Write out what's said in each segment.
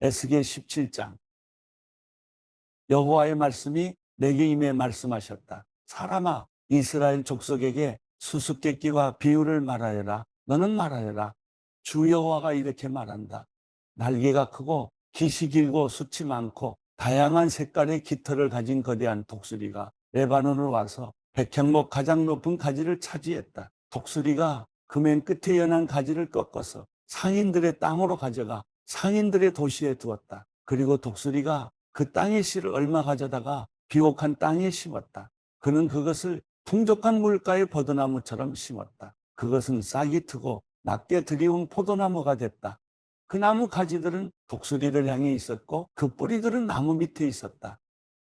에스겔 17장. 여호와의 말씀이 내게 임해 말씀하셨다. 사람아, 이스라엘 족속에게 수수께끼와 비유를 말하여라. 너는 말하여라. 주 여호와가 이렇게 말한다. 날개가 크고 깃이 길고 숱이 많고 다양한 색깔의 깃털을 가진 거대한 독수리가 레바논으로 와서 백향목 가장 높은 가지를 차지했다. 독수리가 그 맨 끝에 연한 가지를 꺾어서 상인들의 땅으로 가져가 상인들의 도시에 두었다. 그리고 독수리가 그 땅의 씨를 얼마 가져다가 비옥한 땅에 심었다. 그는 그것을 풍족한 물가의 버드나무처럼 심었다. 그것은 싹이 트고 낮게 들이운 포도나무가 됐다. 그 나무 가지들은 독수리를 향해 있었고 그 뿌리들은 나무 밑에 있었다.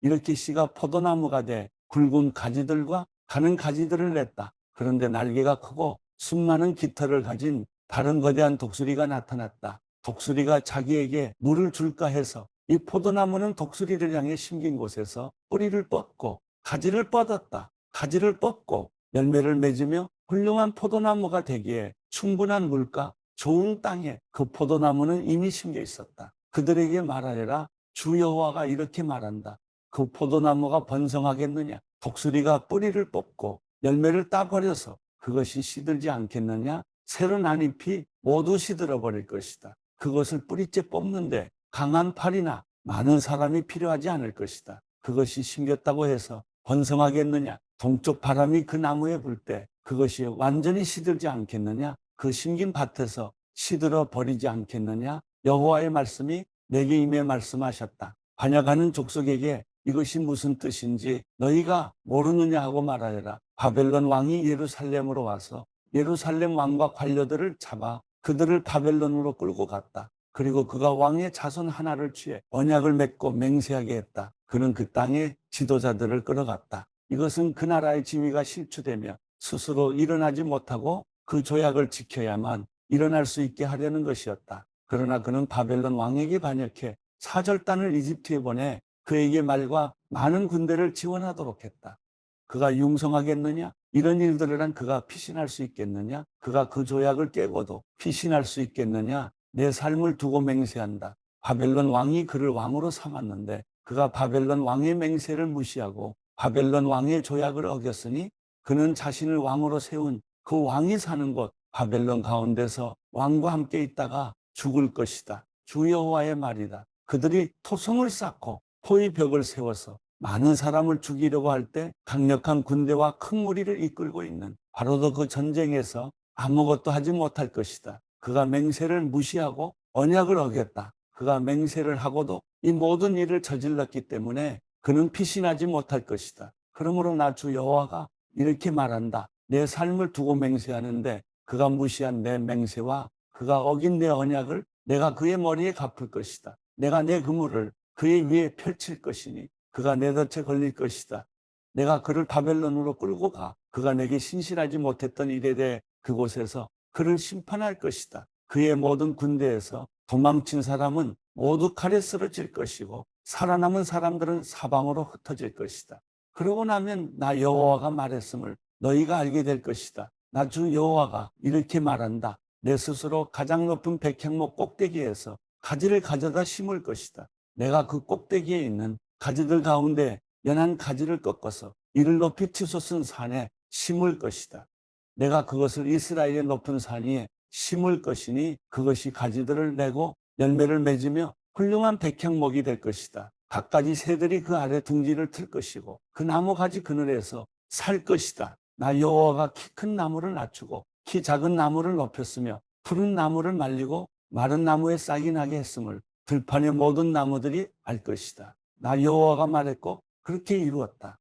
이렇게 씨가 포도나무가 돼 굵은 가지들과 가는 가지들을 냈다. 그런데 날개가 크고 수많은 깃털을 가진 다른 거대한 독수리가 나타났다. 독수리가 자기에게 물을 줄까 해서 이 포도나무는 독수리를 향해 심긴 곳에서 뿌리를 뻗고 가지를 뻗었다. 가지를 뻗고 열매를 맺으며 훌륭한 포도나무가 되기에 충분한 물가, 좋은 땅에 그 포도나무는 이미 심겨 있었다. 그들에게 말하여라. 주 여호와가 이렇게 말한다. 그 포도나무가 번성하겠느냐? 독수리가 뿌리를 뽑고 열매를 따버려서 그것이 시들지 않겠느냐? 새로 난 잎이 모두 시들어 버릴 것이다. 그것을 뿌리째 뽑는데 강한 팔이나 많은 사람이 필요하지 않을 것이다. 그것이 심겼다고 해서 번성하겠느냐? 동쪽 바람이 그 나무에 불 때 그것이 완전히 시들지 않겠느냐? 그 심긴 밭에서 시들어 버리지 않겠느냐? 여호와의 말씀이 내게 임해 말씀하셨다. 반역하는 족속에게 이것이 무슨 뜻인지 너희가 모르느냐 하고 말하여라. 바벨론 왕이 예루살렘으로 와서 예루살렘 왕과 관료들을 잡아 그들을 바벨론으로 끌고 갔다. 그리고 그가 왕의 자손 하나를 취해 언약을 맺고 맹세하게 했다. 그는 그 땅의 지도자들을 끌어갔다. 이것은 그 나라의 지위가 실추되며 스스로 일어나지 못하고 그 조약을 지켜야만 일어날 수 있게 하려는 것이었다. 그러나 그는 바벨론 왕에게 반역해 사절단을 이집트에 보내 그에게 말과 많은 군대를 지원하도록 했다. 그가 융성하겠느냐? 이런 일들을 한 그가 피신할 수 있겠느냐? 그가 그 조약을 깨고도 피신할 수 있겠느냐? 내 삶을 두고 맹세한다. 바벨론 왕이 그를 왕으로 삼았는데 그가 바벨론 왕의 맹세를 무시하고 바벨론 왕의 조약을 어겼으니 그는 자신을 왕으로 세운 그 왕이 사는 곳 바벨론 가운데서 왕과 함께 있다가 죽을 것이다. 주 여호와의 말이다. 그들이 토성을 쌓고 포위벽을 세워서 많은 사람을 죽이려고 할 때 강력한 군대와 큰 무리를 이끌고 있는 바로도 그 전쟁에서 아무것도 하지 못할 것이다. 그가 맹세를 무시하고 언약을 어겼다. 그가 맹세를 하고도 이 모든 일을 저질렀기 때문에 그는 피신하지 못할 것이다. 그러므로 나 주 여호와가 이렇게 말한다. 내 삶을 두고 맹세하는데 그가 무시한 내 맹세와 그가 어긴 내 언약을 내가 그의 머리에 갚을 것이다. 내가 내 그물을 그의 위에 펼칠 것이니 그가 내 덫에 걸릴 것이다. 내가 그를 바벨론으로 끌고 가 그가 내게 신실하지 못했던 일에 대해 그곳에서 그를 심판할 것이다. 그의 모든 군대에서 도망친 사람은 모두 칼에 쓰러질 것이고 살아남은 사람들은 사방으로 흩어질 것이다. 그러고 나면 나 여호와가 말했음을 너희가 알게 될 것이다. 나 주 여호와가 이렇게 말한다. 내 스스로 가장 높은 백향목 꼭대기에서 가지를 가져다 심을 것이다. 내가 그 꼭대기에 있는 가지들 가운데 연한 가지를 꺾어서 이를 높이 치솟은 산에 심을 것이다. 내가 그것을 이스라엘의 높은 산 위에 심을 것이니 그것이 가지들을 내고 열매를 맺으며 훌륭한 백향목이 될 것이다. 갖가지 새들이 그 아래 둥지를 틀 것이고 그 나무 가지 그늘에서 살 것이다. 나 여호와가 키 큰 나무를 낮추고 키 작은 나무를 높였으며 푸른 나무를 말리고 마른 나무에 싹이 나게 했음을 들판의 모든 나무들이 알 것이다. 나 여호와가 말했고 그렇게 이루었다.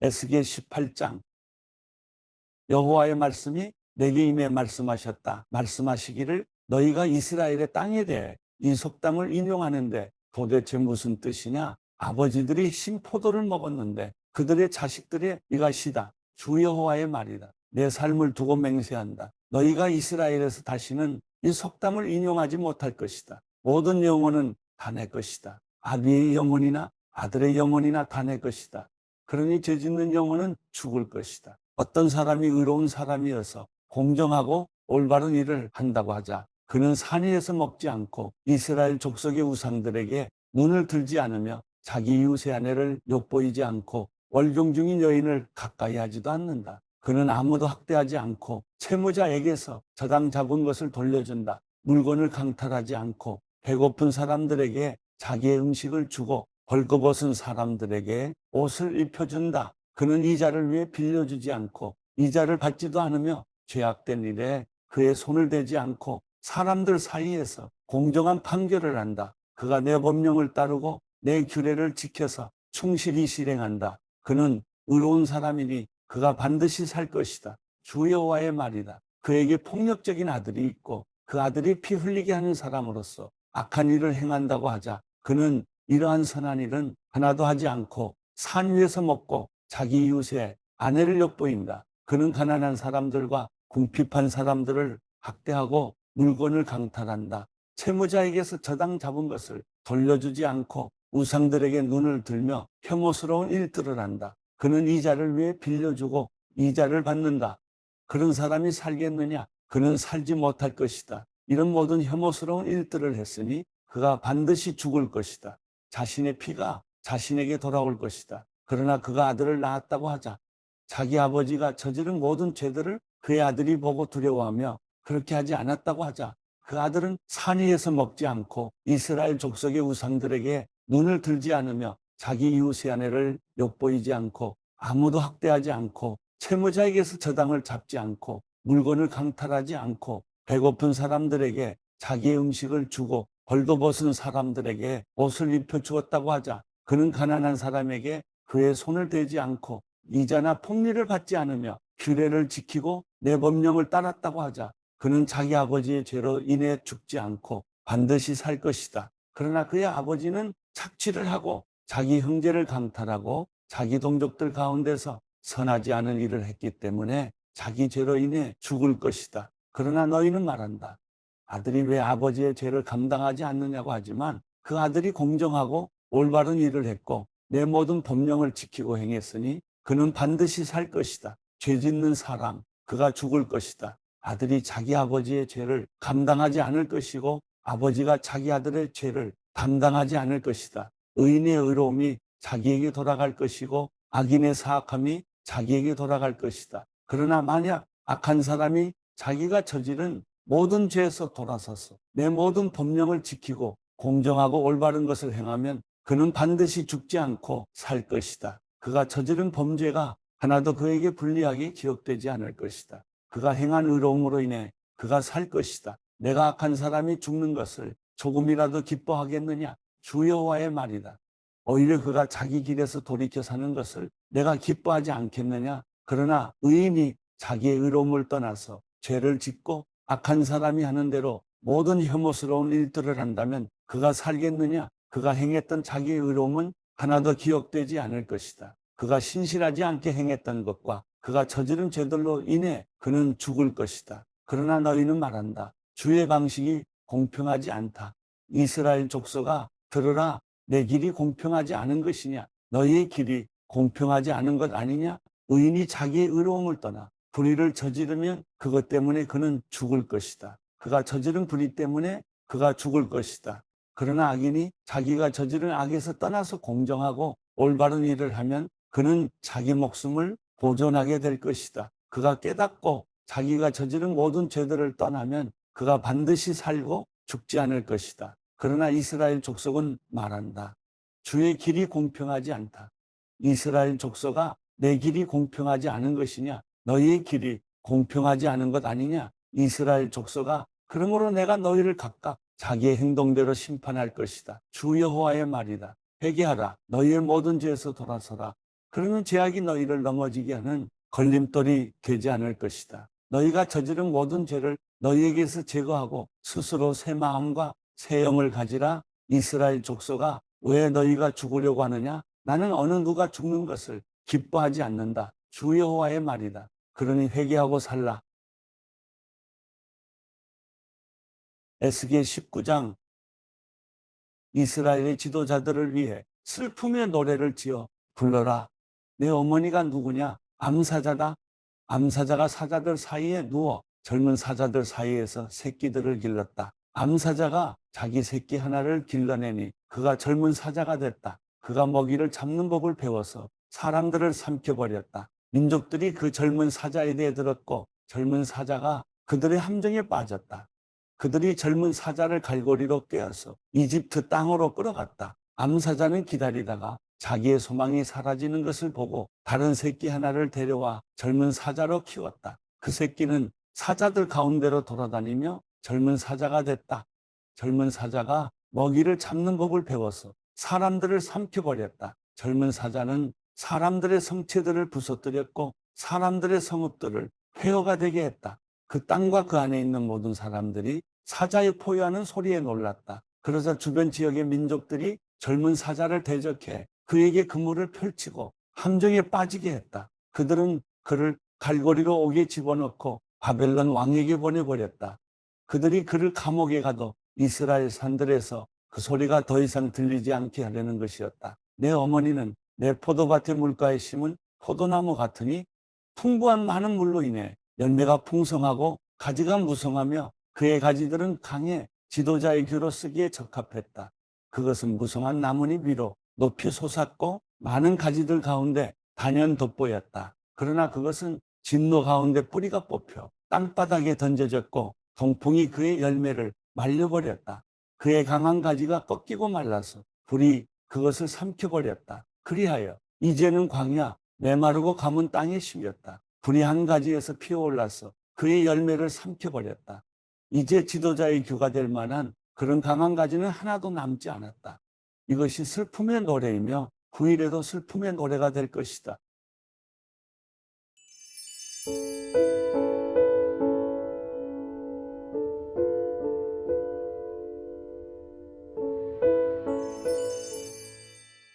에스겔 18장. 여호와의 말씀이 내게 임해 말씀하셨다. 말씀하시기를 너희가 이스라엘의 땅에 대해 이 속담을 인용하는데 도대체 무슨 뜻이냐? 아버지들이 신 포도를 먹었는데 그들의 자식들의 이것이다. 주 여호와의 말이다. 내 삶을 두고 맹세한다. 너희가 이스라엘에서 다시는 이 속담을 인용하지 못할 것이다. 모든 영혼은 다 내 것이다. 아비의 영혼이나 아들의 영혼이나 다 내 것이다. 그러니 죄짓는 영혼은 죽을 것이다. 어떤 사람이 의로운 사람이어서 공정하고 올바른 일을 한다고 하자. 그는 산 위에서 먹지 않고 이스라엘 족속의 우상들에게 눈을 들지 않으며 자기 이웃의 아내를 엿보이지 않고 월경 중인 여인을 가까이 하지도 않는다. 그는 아무도 학대하지 않고 채무자에게서 저당 잡은 것을 돌려준다. 물건을 강탈하지 않고 배고픈 사람들에게 자기의 음식을 주고 벌거벗은 사람들에게 옷을 입혀준다. 그는 이자를 위해 빌려주지 않고 이자를 받지도 않으며 죄악된 일에 그의 손을 대지 않고 사람들 사이에서 공정한 판결을 한다. 그가 내 법령을 따르고 내 규례를 지켜서 충실히 실행한다. 그는 의로운 사람이니 그가 반드시 살 것이다. 주 여호와의 말이다. 그에게 폭력적인 아들이 있고 그 아들이 피 흘리게 하는 사람으로서 악한 일을 행한다고 하자 그는 이러한 선한 일은 하나도 하지 않고 산 위에서 먹고 자기 이웃의 아내를 엿보인다. 그는 가난한 사람들과 궁핍한 사람들을 학대하고 물건을 강탈한다. 채무자에게서 저당 잡은 것을 돌려주지 않고 우상들에게 눈을 들며 혐오스러운 일들을 한다. 그는 이자를 위해 빌려주고 이자를 받는다. 그런 사람이 살겠느냐? 그는 살지 못할 것이다. 이런 모든 혐오스러운 일들을 했으니 그가 반드시 죽을 것이다. 자신의 피가 자신에게 돌아올 것이다. 그러나 그가 아들을 낳았다고 하자 자기 아버지가 저지른 모든 죄들을 그의 아들이 보고 두려워하며 그렇게 하지 않았다고 하자 그 아들은 산 위에서 먹지 않고 이스라엘 족속의 우상들에게 눈을 들지 않으며 자기 이웃의 아내를 엿보이지 않고 아무도 학대하지 않고 채무자에게서 저당을 잡지 않고 물건을 강탈하지 않고 배고픈 사람들에게 자기의 음식을 주고 벌거벗은 사람들에게 옷을 입혀 주었다고 하자 그는 가난한 사람에게 그의 손을 대지 않고 이자나 폭리를 받지 않으며 규례를 지키고 내 법령을 따랐다고 하자 그는 자기 아버지의 죄로 인해 죽지 않고 반드시 살 것이다. 그러나 그의 아버지는 착취를 하고 자기 형제를 강탈하고 자기 동족들 가운데서 선하지 않은 일을 했기 때문에 자기 죄로 인해 죽을 것이다. 그러나 너희는 말한다. 아들이 왜 아버지의 죄를 감당하지 않느냐고 하지만 그 아들이 공정하고 올바른 일을 했고 내 모든 법령을 지키고 행했으니 그는 반드시 살 것이다. 죄 짓는 사람, 그가 죽을 것이다. 아들이 자기 아버지의 죄를 감당하지 않을 것이고 아버지가 자기 아들의 죄를 담당하지 않을 것이다. 의인의 의로움이 자기에게 돌아갈 것이고 악인의 사악함이 자기에게 돌아갈 것이다. 그러나 만약 악한 사람이 자기가 저지른 모든 죄에서 돌아서서 내 모든 법령을 지키고 공정하고 올바른 것을 행하면 그는 반드시 죽지 않고 살 것이다. 그가 저지른 범죄가 하나도 그에게 불리하게 기억되지 않을 것이다. 그가 행한 의로움으로 인해 그가 살 것이다. 내가 악한 사람이 죽는 것을 조금이라도 기뻐하겠느냐? 주 여호와의 말이다. 오히려 그가 자기 길에서 돌이켜 사는 것을 내가 기뻐하지 않겠느냐? 그러나 의인이 자기의 의로움을 떠나서 죄를 짓고 악한 사람이 하는 대로 모든 혐오스러운 일들을 한다면 그가 살겠느냐? 그가 행했던 자기의 의로움은 하나도 기억되지 않을 것이다. 그가 신실하지 않게 행했던 것과 그가 저지른 죄들로 인해 그는 죽을 것이다. 그러나 너희는 말한다. 주의 방식이 공평하지 않다. 이스라엘 족속아 들으라. 내 길이 공평하지 않은 것이냐? 너희의 길이 공평하지 않은 것 아니냐? 의인이 자기의 의로움을 떠나 불의를 저지르면 그것 때문에 그는 죽을 것이다. 그가 저지른 불의 때문에 그가 죽을 것이다. 그러나 악인이 자기가 저지른 악에서 떠나서 공정하고 올바른 일을 하면 그는 자기 목숨을 보존하게 될 것이다. 그가 깨닫고 자기가 저지른 모든 죄들을 떠나면 그가 반드시 살고 죽지 않을 것이다. 그러나 이스라엘 족속은 말한다. 주의 길이 공평하지 않다. 이스라엘 족속아 내 길이 공평하지 않은 것이냐? 너희의 길이 공평하지 않은 것 아니냐? 이스라엘 족속아 그러므로 내가 너희를 각각 자기의 행동대로 심판할 것이다. 주 여호와의 말이다. 회개하라. 너희의 모든 죄에서 돌아서라. 그러면 죄악이 너희를 넘어지게 하는 걸림돌이 되지 않을 것이다. 너희가 저지른 모든 죄를 너희에게서 제거하고 스스로 새 마음과 새 영을 가지라. 이스라엘 족속아 왜 너희가 죽으려고 하느냐? 나는 어느 누가 죽는 것을 기뻐하지 않는다. 주 여호와의 말이다. 그러니 회개하고 살라. 에스겔 19장 이스라엘의 지도자들을 위해 슬픔의 노래를 지어 불러라. 내 어머니가 누구냐? 암사자다. 암사자가 사자들 사이에 누워 젊은 사자들 사이에서 새끼들을 길렀다. 암사자가 자기 새끼 하나를 길러내니 그가 젊은 사자가 됐다. 그가 먹이를 잡는 법을 배워서 사람들을 삼켜버렸다. 민족들이 그 젊은 사자에 대해 들었고 젊은 사자가 그들의 함정에 빠졌다. 그들이 젊은 사자를 갈고리로 꿰어서 이집트 땅으로 끌어갔다. 암사자는 기다리다가 자기의 소망이 사라지는 것을 보고 다른 새끼 하나를 데려와 젊은 사자로 키웠다. 그 새끼는 사자들 가운데로 돌아다니며 젊은 사자가 됐다. 젊은 사자가 먹이를 잡는 법을 배워서 사람들을 삼켜버렸다. 젊은 사자는 사람들의 성체들을 부서뜨렸고 사람들의 성읍들을 폐허가 되게 했다. 그 땅과 그 안에 있는 모든 사람들이 사자의 포효하는 소리에 놀랐다. 그러자 주변 지역의 민족들이 젊은 사자를 대적해 그에게 그물을 펼치고 함정에 빠지게 했다. 그들은 그를 갈고리로 옥에 집어넣고 바벨론 왕에게 보내버렸다. 그들이 그를 감옥에 가도 이스라엘 산들에서 그 소리가 더 이상 들리지 않게 하려는 것이었다. 내 어머니는 내 포도밭의 물가에 심은 포도나무 같으니 풍부한 많은 물로 인해 열매가 풍성하고 가지가 무성하며 그의 가지들은 강해 지도자의 귀로 쓰기에 적합했다. 그것은 무성한 나뭇잎 위로 높이 솟았고 많은 가지들 가운데 단연 돋보였다. 그러나 그것은 진노 가운데 뿌리가 뽑혀 땅바닥에 던져졌고 동풍이 그의 열매를 말려버렸다. 그의 강한 가지가 꺾이고 말라서 불이 그것을 삼켜버렸다. 그리하여 이제는 광야 메마르고 가문 땅에 심겼다. 불이 한 가지에서 피어올라서 그의 열매를 삼켜버렸다. 이제 지도자의 규가 될 만한 그런 강한 가지는 하나도 남지 않았다. 이것이 슬픔의 노래이며 후일에도 슬픔의 노래가 될 것이다.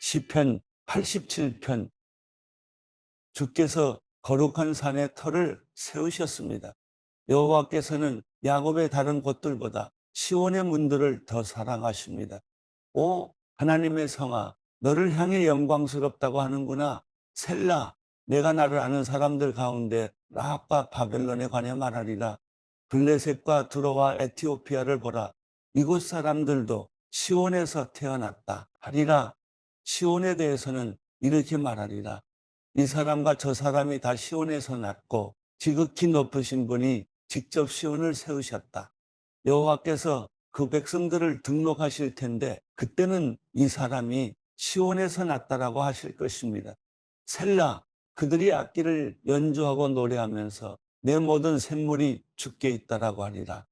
시편 87편. 주께서 거룩한 산에 터를 세우셨습니다. 여호와께서는 야곱의 다른 곳들보다 시온의 문들을 더 사랑하십니다. 오 하나님의 성아, 너를 향해 영광스럽다고 하는구나. 셀라, 내가 나를 아는 사람들 가운데 라합과 바벨론에 관해 말하리라. 블레셋과 두로와 에티오피아를 보라. 이곳 사람들도 시온에서 태어났다 하리라. 시온에 대해서는 이렇게 말하리라. 이 사람과 저 사람이 다 시온에서 났고 지극히 높으신 분이 직접 시온을 세우셨다. 여호와께서 그 백성들을 등록하실 텐데 그때는 이 사람이 시온에서 났다라고 하실 것입니다. 셀라, 그들이 악기를 연주하고 노래하면서 내 모든 샘물이 주께 있다라고 하리라.